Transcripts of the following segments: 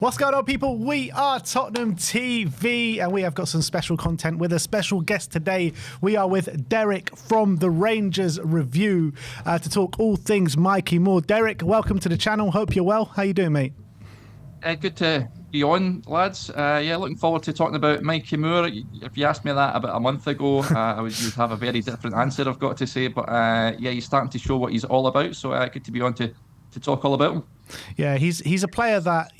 What's going on, people? We are Tottenham TV, and we have got some special content with a special guest today. We are with Derek from the Rangers Review to talk all things Mikey Moore. Derek, welcome to the channel. Hope you're well. How you doing, mate? Good to be on, lads. Looking forward to talking about Mikey Moore. If you asked me that about a month ago, you'd have a very different answer, I've got to say. But he's starting to show what he's all about. So good to be on to talk all about him. Yeah, he's a player that,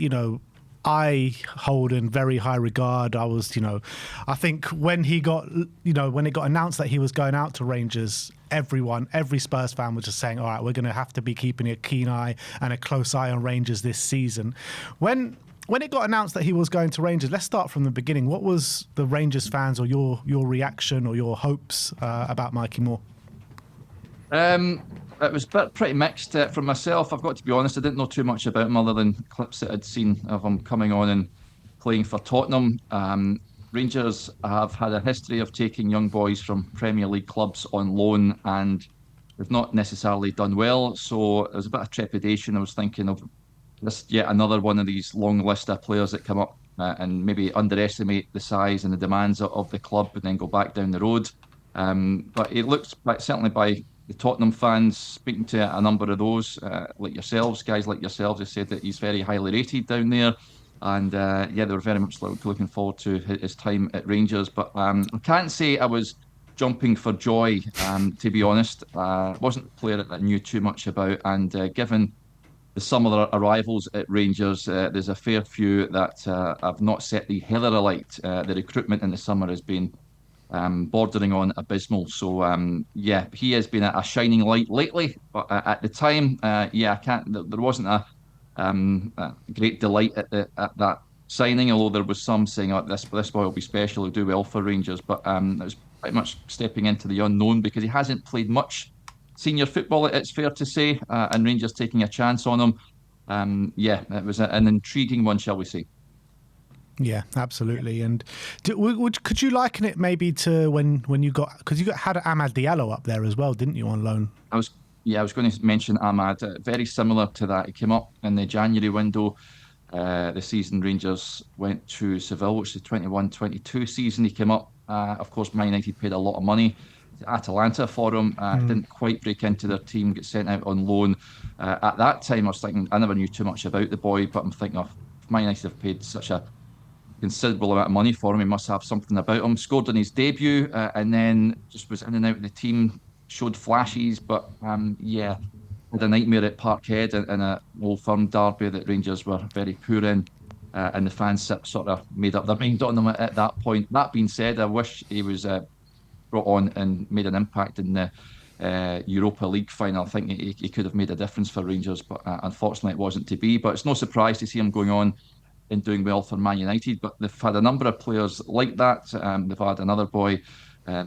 I hold in very high regard. I think when he got, when it got announced that he was going out to Rangers, every Spurs fan was just saying, all right, we're going to have to be keeping a keen eye and a close eye on Rangers this season. When it got announced that he was going to Rangers, let's start from the beginning. What was the Rangers fans or your reaction or your hopes about Mikey Moore? It was pretty mixed from myself. I've got to be honest, I didn't know too much about him other than clips that I'd seen of him coming on and playing for Tottenham. Rangers have had a history of taking young boys from Premier League clubs on loan, and they've not necessarily done well. So there was a bit of trepidation. I was thinking of this yet another one of these long list of players that come up and maybe underestimate the size and the demands of the club and then go back down the road. But it looks like, certainly by the Tottenham fans, speaking to a number of those, like yourselves, guys like yourselves, have said that he's very highly rated down there. And they were very much looking forward to his time at Rangers. But I can't say I was jumping for joy, to be honest. Wasn't a player that I knew too much about. And given the summer arrivals at Rangers, there's a fair few that have not set the heather alight. The recruitment in the summer has been bordering on abysmal. So he has been a shining light lately. But at the time, I can't. There wasn't a great delight at that signing. Although there was some saying, "Oh, this boy will be special. He'll do well for Rangers." But it was pretty much stepping into the unknown because he hasn't played much senior football. It's fair to say, and Rangers taking a chance on him. It was an intriguing one, shall we say? Yeah, absolutely. And could you liken it maybe to when you got, because had Amad Diallo up there as well, didn't you, on loan? I was going to mention Ahmad. Very similar to that. He came up in the January window. The season Rangers went to Seville, which is the 21-22 season. He came up. Of course, Man United paid a lot of money to Atalanta for him. Didn't quite break into their team, get sent out on loan. At that time, I was thinking, I never knew too much about the boy, but I'm thinking, if Man United have paid such a considerable amount of money for him, he must have something about him. Scored on his debut and then just was in and out of the team, showed flashes, but had a nightmare at Parkhead in a Old Firm derby that Rangers were very poor in, and the fans sort of made up their mind on him at that point. That being said, I wish he was brought on and made an impact in the Europa League final. I think he could have made a difference for Rangers, but unfortunately it wasn't to be. But it's no surprise to see him going on and doing well for Man United. But they've had a number of players like that. They've had another boy,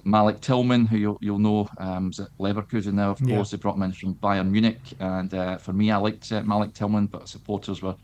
Malik Tillman, who you'll know is at Leverkusen now, of course. Yeah. They brought him in from Bayern Munich. And for me, I liked Malik Tillman, but supporters were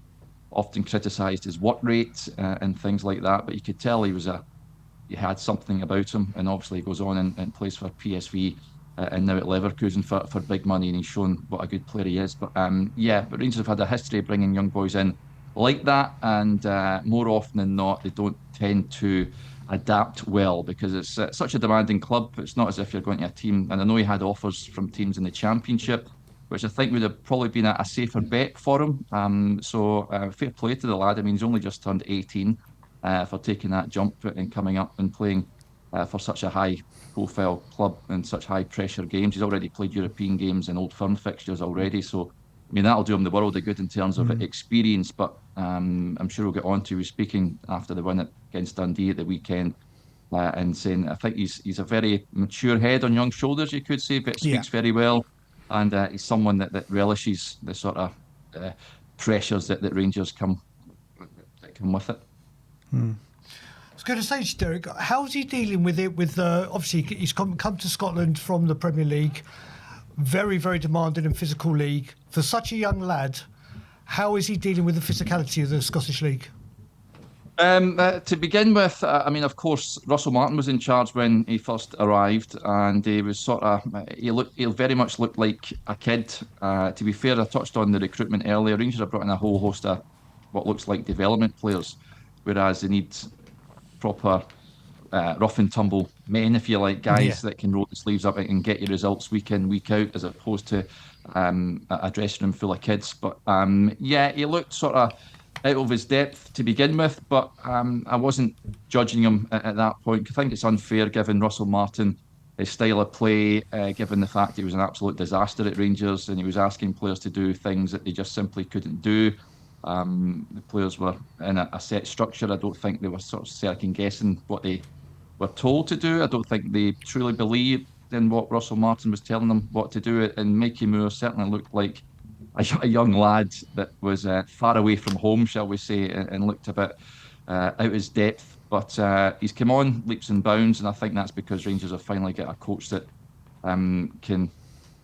often criticised his work rate and things like that. But you could tell he had something about him. And obviously he goes on and plays for PSV and now at Leverkusen for big money. And he's shown what a good player he is. But but Rangers have had a history of bringing young boys in like that, and more often than not, they don't tend to adapt well because it's such a demanding club. It's not as if you're going to a team, and I know he had offers from teams in the Championship, which I think would have probably been a safer bet for him. So fair play to the lad. I mean, he's only just turned 18 for taking that jump and coming up and playing for such a high-profile club and such high-pressure games. He's already played European games and Old Firm fixtures already, so I mean, that'll do him the world of good in terms of experience, but I'm sure we'll get on to. He was speaking after the win against Dundee at the weekend and saying, I think he's a very mature head on young shoulders, you could say, but speaks very well. And he's someone that relishes the sort of pressures that Rangers come with it. I was going to say to Derek, how's he dealing with it? With obviously, he's come to Scotland from the Premier League. Very, very demanding and physical league. For such a young lad, how is he dealing with the physicality of the Scottish League? To begin with, I mean, of course, Russell Martin was in charge when he first arrived, and he was he very much looked like a kid. To be fair, I touched on the recruitment earlier. Rangers have brought in a whole host of what looks like development players, whereas they need proper rough and tumble men, if you like, guys that can roll the sleeves up and get you results week in, week out, as opposed to a dressing room full of kids. But yeah, he looked sort of out of his depth to begin with, but I wasn't judging him at that point. I think it's unfair given Russell Martin, his style of play, given the fact he was an absolute disaster at Rangers and he was asking players to do things that they just simply couldn't do. The players were in a set structure. I don't think they were sort of second guessing what they were told to do. I don't think they truly believed in what Russell Martin was telling them what to do. And Mikey Moore certainly looked like a young lad that was far away from home, shall we say, and looked a bit out of his depth. But he's come on leaps and bounds, and I think that's because Rangers have finally got a coach that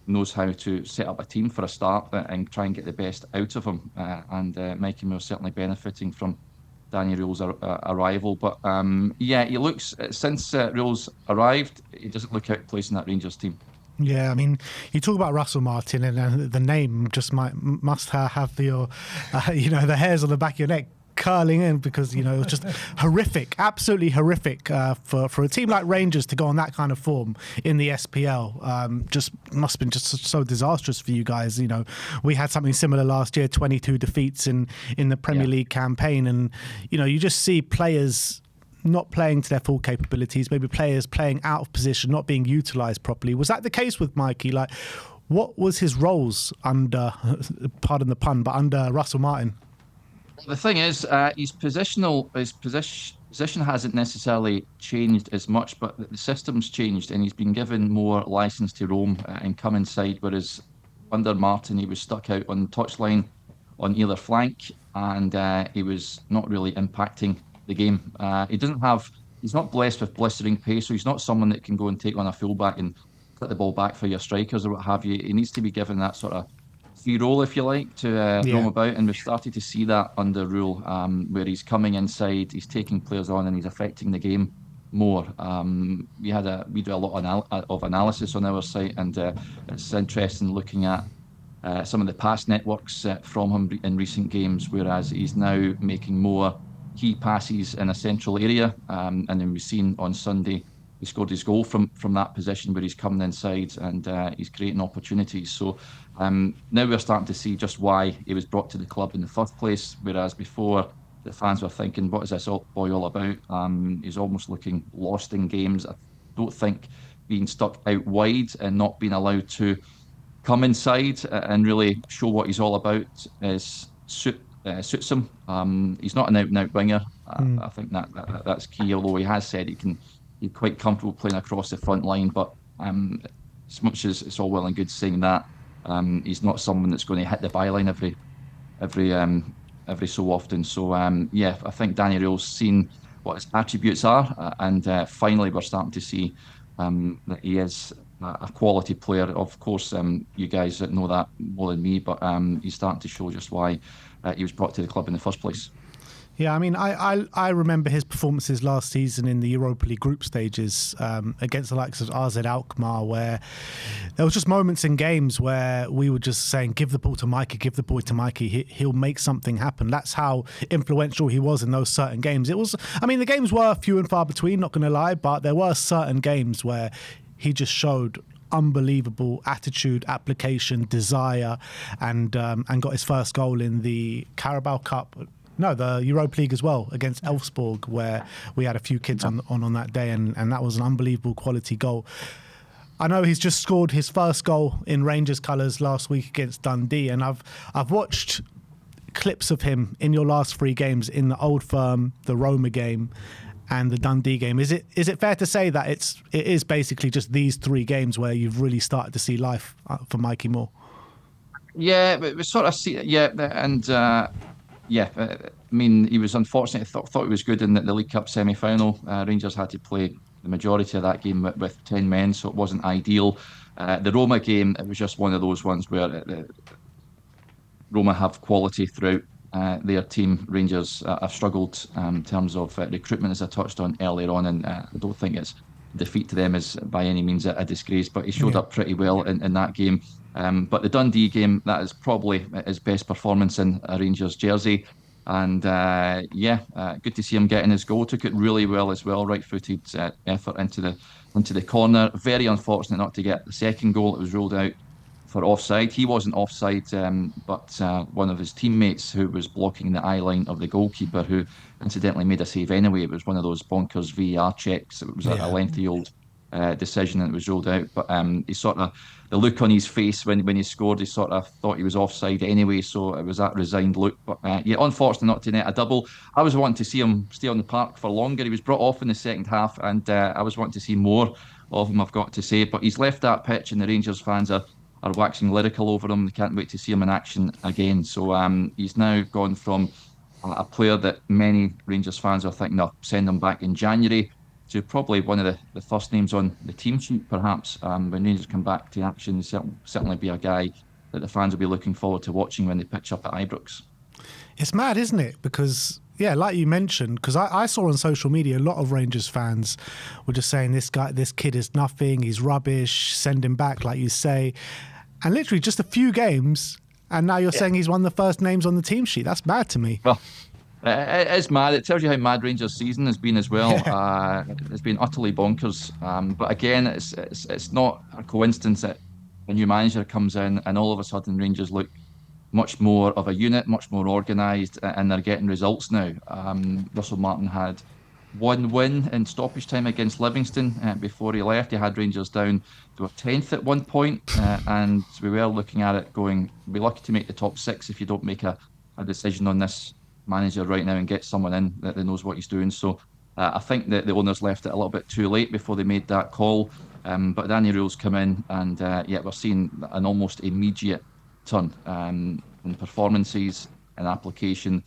knows how to set up a team for a start and try and get the best out of him. And Mikey Moore certainly benefiting from Danny Rio's arrival. But yeah, he looks, since Rio's arrived, he doesn't look out of place in that Rangers team. Yeah, I mean, you talk about Russell Martin, and the name just must have the hairs on the back of your neck curling in, because it was just horrific, absolutely horrific for a team like Rangers to go on that kind of form in the SPL. Just must have been just so disastrous for you guys. We had something similar last year, 22 defeats in the Premier League campaign, and you just see players not playing to their full capabilities, maybe players playing out of position, not being utilised properly. Was that the case with Mikey? Like, what was his roles under, pardon the pun, but under Russell Martin? The thing is, his position hasn't necessarily changed as much, but the system's changed, and he's been given more license to roam and come inside. Whereas under Martin, he was stuck out on the touchline on either flank, and he was not really impacting the game. He's not blessed with blistering pace, so he's not someone that can go and take on a fullback and put the ball back for your strikers or what have you. He needs to be given that sort of free role, if you like, to roam about, and we've started to see that under Rule, where he's coming inside, he's taking players on, and he's affecting the game more. We do a lot of analysis on our site, and it's interesting looking at some of the pass networks from him in recent games, whereas he's now making more key passes in a central area, and then we've seen on Sunday he scored his goal from that position where he's coming inside, and he's creating opportunities. So now we're starting to see just why he was brought to the club in the first place, whereas before the fans were thinking, what is this boy all about? He's almost looking lost in games. I don't think being stuck out wide and not being allowed to come inside and really show what he's all about suits him. He's not an out-and-out winger. I think that's key, although he has said he's quite comfortable playing across the front line, but as much as it's all well and good saying that, he's not someone that's going to hit the byline every so often. So yeah, I think Danny Rio's seen what his attributes are, and finally we're starting to see that he is a quality player. Of course, you guys know that more than me, but he's starting to show just why he was brought to the club in the first place. Yeah, I mean, I remember his performances last season in the Europa League group stages against the likes of AZ Alkmaar, where there was just moments in games where we were just saying, give the ball to Mikey, give the ball to Mikey, he'll make something happen. That's how influential he was in those certain games. The games were few and far between, not going to lie, but there were certain games where he just showed unbelievable attitude, application, desire, and got his first goal in the Carabao Cup. No, the Europa League as well, against Elfsborg, where we had a few kids on that day, and that was an unbelievable quality goal. I know he's just scored his first goal in Rangers colours last week against Dundee, and I've watched clips of him in your last 3 games, in the Old Firm, the Roma game, and the Dundee game. Is it fair to say that it is basically just these 3 games where you've really started to see life for Mikey Moore? Yeah, we sort of see it, yeah, and he was unfortunate. Thought he was good in the League Cup semi-final. Rangers had to play the majority of that game with 10 men, so it wasn't ideal. The Roma game, it was just one of those ones where Roma have quality throughout their team. Rangers have struggled in terms of recruitment, as I touched on earlier on, and I don't think it's defeat to them is by any means a disgrace, but he showed up pretty well in that game. But the Dundee game, that is probably his best performance in a Rangers jersey. And good to see him getting his goal. Took it really well as well, right-footed effort into the corner. Very unfortunate not to get the second goal. It was ruled out for offside. He wasn't offside, but one of his teammates who was blocking the eye line of the goalkeeper, who incidentally made a save anyway. It was one of those bonkers VAR checks. It was a lengthy old decision, and it was ruled out. But he sort of, the look on his face when he scored, he sort of thought he was offside anyway. So it was that resigned look. But unfortunate not to net a double. I was wanting to see him stay on the park for longer. He was brought off in the second half, and I was wanting to see more of him, I've got to say. But he's left that pitch, and the Rangers fans are waxing lyrical over him. They can't wait to see him in action again. So he's now gone from a player that many Rangers fans are thinking of send him back in January to probably one of the first names on the team sheet, perhaps. When Rangers come back to action, certainly be a guy that the fans will be looking forward to watching when they pitch up at Ibrox. It's mad, isn't it? Because, like you mentioned, because I saw on social media a lot of Rangers fans were just saying this kid is nothing, he's rubbish, send him back, like you say. And literally just a few games, and now you're saying he's one of the first names on the team sheet. That's mad to me. Well, it is mad. It tells you how mad Rangers' season has been as well. It's been utterly bonkers. But again, it's not a coincidence that a new manager comes in and all of a sudden Rangers look much more of a unit, much more organised, and they're getting results now. Russell Martin had one win in stoppage time against Livingston before he left. He had Rangers down to a 10th at one point, and we were looking at it going, be lucky to make the top 6 if you don't make a decision on this manager right now and get someone in that knows what he's doing. So I think that the owners left it a little bit too late before they made that call. But Danny Röhl's come in, and we're seeing an almost immediate turn in performances and application.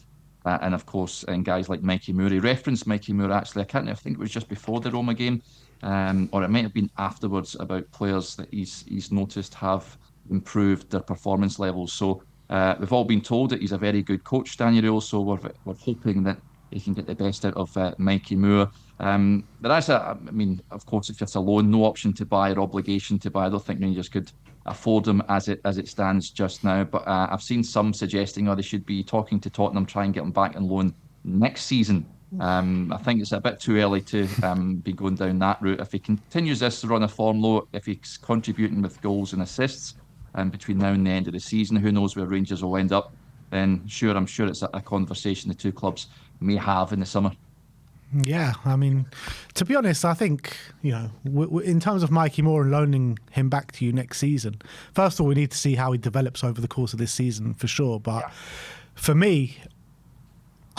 And of course, in guys like Mikey Moore. He referenced Mikey Moore actually. I think it was just before the Roma game, or it might have been afterwards, about players that he's noticed have improved their performance levels. So we've all been told that he's a very good coach, Danny Röhl. So we're hoping that he can get the best out of Mikey Moore. There is of course, if it's a loan, no option to buy or obligation to buy. I don't think Rangers could afford him as it stands just now. But I've seen some suggesting they should be talking to Tottenham, try and get him back on loan next season. I think it's a bit too early to be going down that route. If he continues this run of form low, if he's contributing with goals and assists between now and the end of the season, who knows where Rangers will end up, then I'm sure it's a conversation the two clubs may have in the summer. Yeah, to be honest, I think, in terms of Mikey Moore and loaning him back to you next season, first of all, we need to see how he develops over the course of this season for sure. But for me,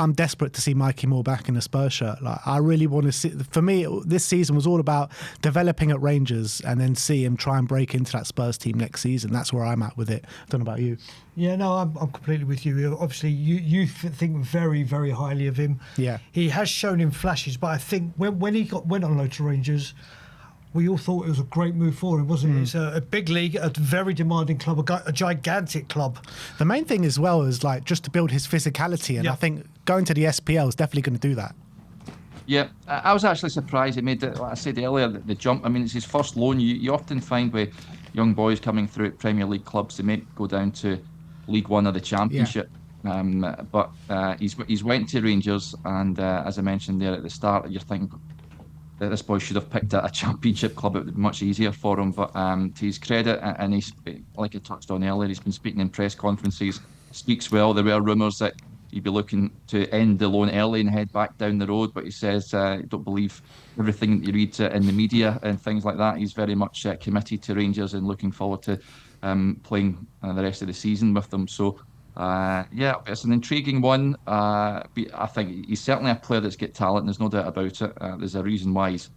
I'm desperate to see Mikey Moore back in a Spurs shirt. Like, I really want to see. For me, this season was all about developing at Rangers and then see him try and break into that Spurs team next season. That's where I'm at with it. I don't know about you. Yeah, no, I'm completely with you. Obviously, you think very, very highly of him. Yeah, he has shown in flashes, but I think when he went on loan to Rangers, we all thought it was a great move for him, wasn't it? It's a big league, a very demanding club, a gigantic club. The main thing as well is just to build his physicality, and I think going to the SPL is definitely going to do that. Yeah, I was actually surprised he made it. Like I said earlier, the jump. It's his first loan. You often find with young boys coming through at Premier League clubs, they may go down to League One or the Championship. But he's went to Rangers, and as I mentioned there at the start, you're thinking that this boy should have picked a championship club. It would be much easier for him. But to his credit, and he's, like I touched on earlier, he's been speaking in press conferences, speaks well. There were rumours that he'd be looking to end the loan early and head back down the road. But he says, don't believe everything that you read in the media and things like that. He's very much committed to Rangers and looking forward to playing the rest of the season with them. So, it's an intriguing one. I think he's certainly a player that's got talent. There's no doubt about it. There's a reason why he's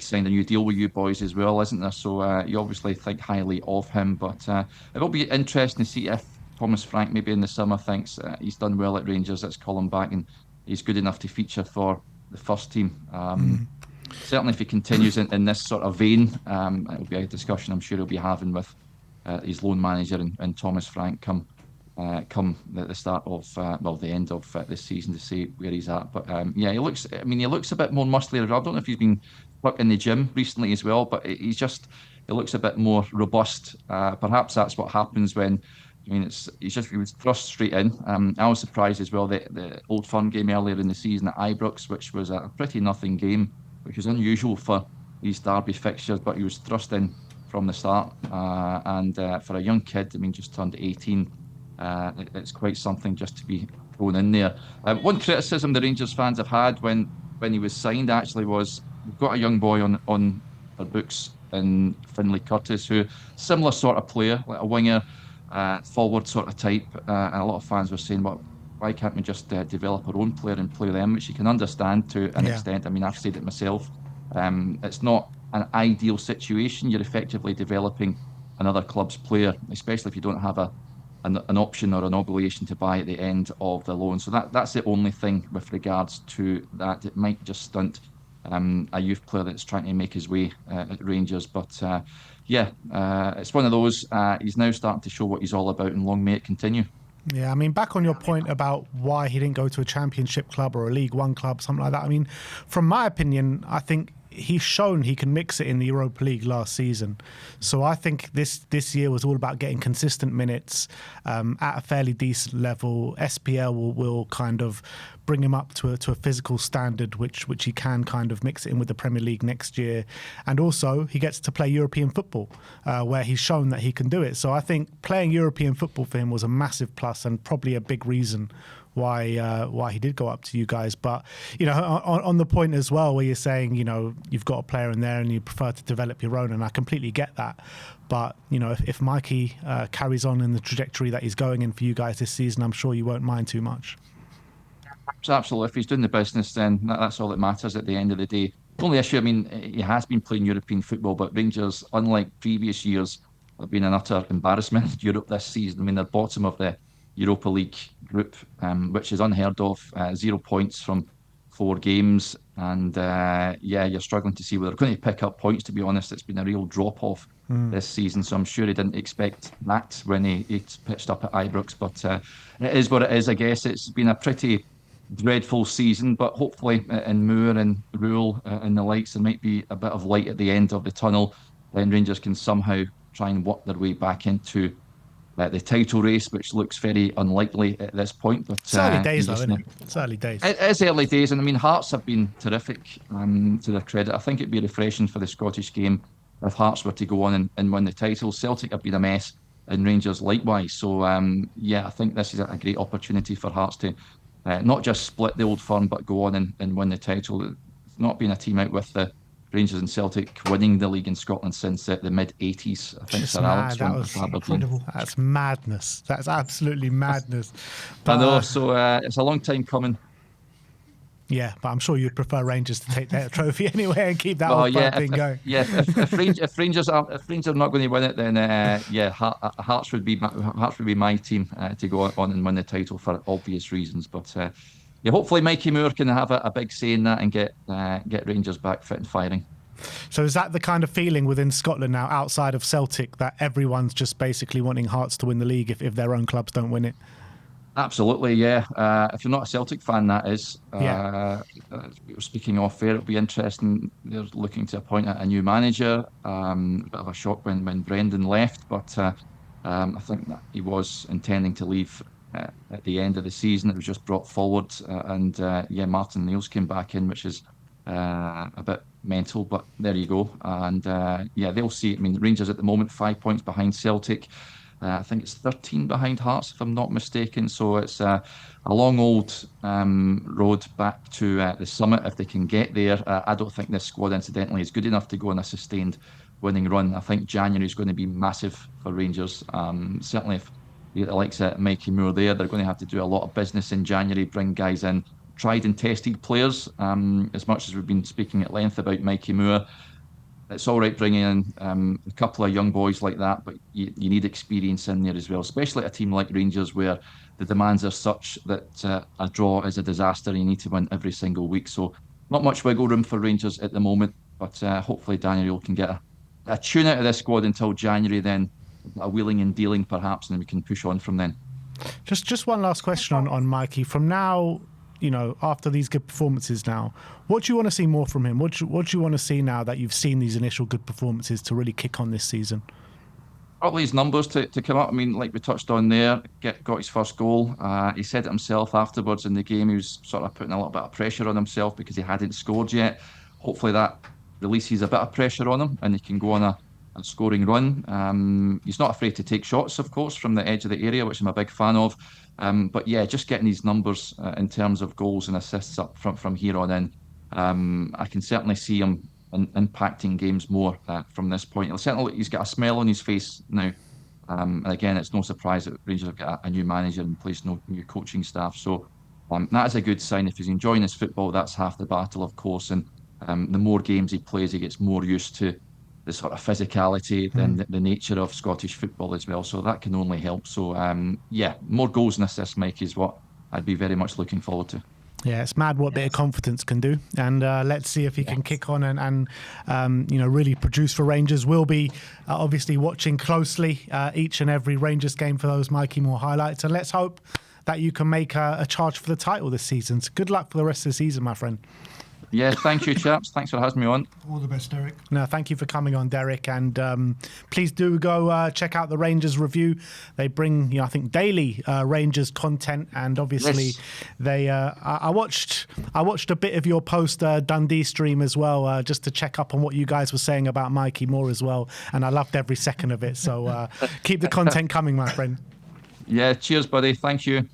signed a new deal with you boys as well, isn't there? So you obviously think highly of him. But it will be interesting to see if Thomas Frank maybe in the summer thinks he's done well at Rangers. Let's call him back, and he's good enough to feature for the first team. Certainly, if he continues in this sort of vein, it will be a discussion I'm sure he'll be having with his loan manager and Thomas Frank come the start of the end of this season to see where he's at. But he looks a bit more muscular. I don't know if he's been working in the gym recently as well, but he looks a bit more robust. Perhaps that's what happens when I mean, he was thrust straight in. I was surprised as well that the Old Firm game earlier in the season at Ibrox, which was a pretty nothing game, which is unusual for these derby fixtures, but he was thrust in from the start. And for a young kid, I mean, just turned 18, it's quite something just to be thrown in there. One criticism the Rangers fans have had when he was signed actually was we've got a young boy on our books in Finlay Curtis, who similar sort of player, like a winger, forward sort of type. And a lot of fans were saying, well, why can't we just develop our own player and play them? Which you can understand to an extent. I mean, I've said it myself. It's not an ideal situation. You're effectively developing another club's player, especially if you don't have an option or an obligation to buy at the end of the loan. So that's the only thing with regards to that. It might just stunt a youth player that's trying to make his way at Rangers. But it's one of those. He's now starting to show what he's all about, and long may it continue. Yeah, I mean, back on your point about why he didn't go to a championship club or a League One club, something like that. I mean, from my opinion, I think he's shown he can mix it in the Europa League last season. So I think this year was all about getting consistent minutes at a fairly decent level. SPL will kind of bring him up to a physical standard, which he can kind of mix it in with the Premier League next year. And also he gets to play European football, where he's shown that he can do it. So I think playing European football for him was a massive plus and probably a big reason why he did go up to you guys. But, you know, on the point as well where you're saying, you know, you've got a player in there and you prefer to develop your own, and I completely get that. But, you know, if Mikey carries on in the trajectory that he's going in for you guys this season, I'm sure you won't mind too much. Absolutely. If he's doing the business, then that's all that matters at the end of the day. The only issue, I mean, he has been playing European football, but Rangers, unlike previous years, have been an utter embarrassment in Europe this season. I mean, they're bottom of the Europa League group, which is unheard of. 0 points from 4 games. And you're struggling to see whether they're going to pick up points, to be honest. It's been a real drop-off this season. So I'm sure he didn't expect that when he pitched up at Ibrox. But it is what it is, I guess. It's been a pretty dreadful season, but hopefully in Moore and Rule and the likes, there might be a bit of light at the end of the tunnel. Then Rangers can somehow try and work their way back into the title race, which looks very unlikely at this point. But it's early days, though, isn't it? It's early days. It is early days, and I mean, Hearts have been terrific to their credit. I think it'd be refreshing for the Scottish game if Hearts were to go on and win the title. Celtic have been a mess, and Rangers likewise. So, I think this is a great opportunity for Hearts to not just split the Old Firm, but go on and win the title. It's not been a team out with the Rangers and Celtic winning the league in Scotland since the mid-80s. I think Sir Alex won with Aberdeen. That's madness. That's absolutely madness. But, I know, so it's a long time coming. Yeah, but I'm sure you'd prefer Rangers to take that trophy anyway and keep that thing going. If Rangers are not going to win it, then Hearts would be my team to go on and win the title for obvious reasons. But hopefully Mikey Moore can have a big say in that and get Rangers back fit and firing. So is that the kind of feeling within Scotland now, outside of Celtic, that everyone's just basically wanting Hearts to win the league if their own clubs don't win it? Absolutely, yeah. If you're not a Celtic fan, that is. Speaking off air, it'll be interesting. They're looking to appoint a new manager. A bit of a shock when Brendan left, but I think that he was intending to leave at the end of the season. It was just brought forward, and Martin Neils came back in, which is a bit mental, but there you go. And they'll see. I mean, Rangers at the moment 5 points behind Celtic. I think it's 13 behind Hearts, if I'm not mistaken. So it's a long old road back to the summit if they can get there. I don't think this squad, incidentally, is good enough to go on a sustained winning run. I think January is going to be massive for Rangers. Certainly, if you get the likes of Mikey Moore there, they're going to have to do a lot of business in January, bring guys in, tried and tested players. As much as we've been speaking at length about Mikey Moore, it's all right bringing in a couple of young boys like that, but you need experience in there as well, especially at a team like Rangers where the demands are such that a draw is a disaster and you need to win every single week. So not much wiggle room for Rangers at the moment, but hopefully Daniel can get a tune out of this squad until January, then a wheeling and dealing perhaps, and then we can push on from then. Just one last question on Mikey. From now, after these good performances now, what do you want to see more from him? What do you want to see now that you've seen these initial good performances to really kick on this season? Probably his numbers to come up. I mean, like we touched on there, got his first goal. He said it himself afterwards in the game. He was sort of putting a little bit of pressure on himself because he hadn't scored yet. Hopefully that releases a bit of pressure on him and he can go on a scoring run. He's not afraid to take shots, of course, from the edge of the area, which I'm a big fan of. But yeah, just getting his numbers in terms of goals and assists up from here on in. I can certainly see him impacting games more from this point. He's got a smile on his face now. And again, it's no surprise that Rangers have got a new manager in place, no new coaching staff. So that is a good sign. If he's enjoying his football, that's half the battle, of course. And the more games he plays, he gets more used to the sort of physicality and the nature of Scottish football as well. So that can only help. So yeah, more goals and assists, Mike, is what I'd be very much looking forward to. Yeah, it's mad what a bit of confidence can do, and let's see if he can kick on and really produce for Rangers. We'll be obviously watching closely each and every Rangers game for those Mikey Moore highlights, and let's hope that you can make a charge for the title this season. So good luck for the rest of the season, my friend. Yeah, thank you, chaps. Thanks for having me on. All the best, Derek. No, thank you for coming on, Derek. And please do go check out the Rangers Review. They bring, I think, daily Rangers content. And obviously, they. I watched a bit of your post Dundee stream as well, just to check up on what you guys were saying about Mikey Moore as well. And I loved every second of it. So keep the content coming, my friend. Yeah, cheers, buddy. Thank you.